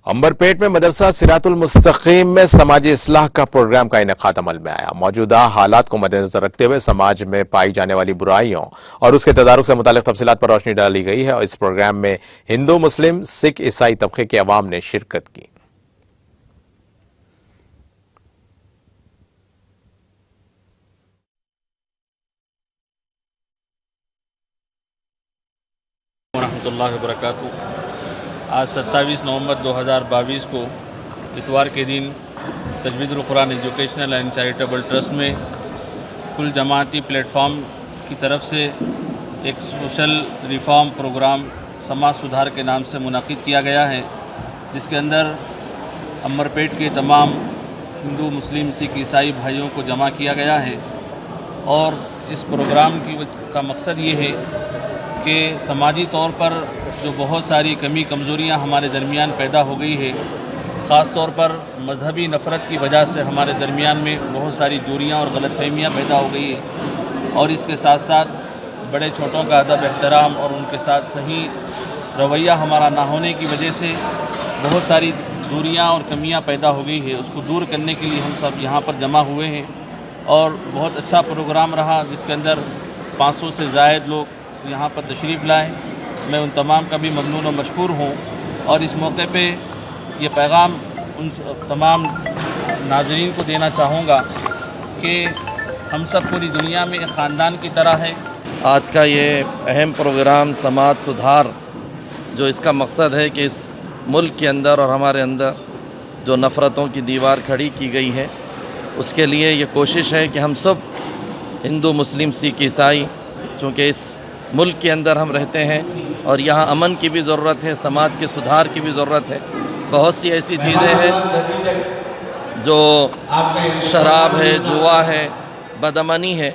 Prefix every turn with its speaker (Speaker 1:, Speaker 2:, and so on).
Speaker 1: अंबरपेट में मदरसा सिरातुल मुस्तकीम में समाजी इस्लाह का प्रोग्राम का इनेकाद अमल में आया। मौजूदा हालात को मद्देनजर रखते हुए समाज में पाई जाने वाली बुराइयों और उसके तदारुक से मुतालिक तफसीलात पर रोशनी डाली गई है और इस प्रोग्राम में हिंदू, मुस्लिम, सिख, ईसाई तबके के अवाम ने शिरकत की।
Speaker 2: रहमतुल्लाहि व बरकातुहू। आज 27 नवंबर 2022 को इतवार के दिन Tajweedul Quran educational and charitable trust में कुल जमाती प्लेटफॉर्म की तरफ से एक सोशल रिफॉर्म प्रोग्राम समाज सुधार के नाम से मुनक़िद किया गया है, जिसके अंदर अंबरपेट के तमाम हिंदू, मुस्लिम, सिख, ईसाई भाइयों को जमा किया गया है। और इस प्रोग्राम का मकसद ये है कि समाजी तौर पर जो बहुत सारी कमी कमज़ोरियाँ हमारे दरमियान पैदा हो गई है, ख़ास तौर पर मजहबी नफ़रत की वजह से हमारे दरमियान में बहुत सारी दूरियाँ और गलतफ़हमियाँ पैदा हो गई है। और इसके साथ साथ बड़े छोटों का अदब एहतराम और उनके साथ सही रवैया हमारा ना होने की वजह से बहुत सारी दूरियाँ और कमियाँ पैदा हो गई है। उसको दूर करने के लिए हम सब यहाँ पर जमा हुए हैं और बहुत अच्छा प्रोग्राम रहा, जिसके अंदर 500 से ज़ायद लोग यहाँ पर तशरीफ़ लाए। मैं उन तमाम का भी ममनून और मशकूर हूँ। और इस मौके पे ये पैगाम उन तमाम नाज़रीन को देना चाहूँगा कि हम सब पूरी दुनिया में एक ख़ानदान की तरह है।
Speaker 3: आज का ये अहम प्रोग्राम समाज सुधार, जो इसका मकसद है कि इस मुल्क के अंदर और हमारे अंदर जो नफ़रतों की दीवार खड़ी की गई है, उसके लिए ये कोशिश है कि हम सब हिंदू, मुस्लिम, सिख, ईसाई, चूँकि इस मुल्क के अंदर हम रहते हैं और यहाँ अमन की भी ज़रूरत है, समाज के सुधार की भी ज़रूरत है। बहुत सी ऐसी चीज़ें हैं जो शराब है, जुआ है, बदअमनी है,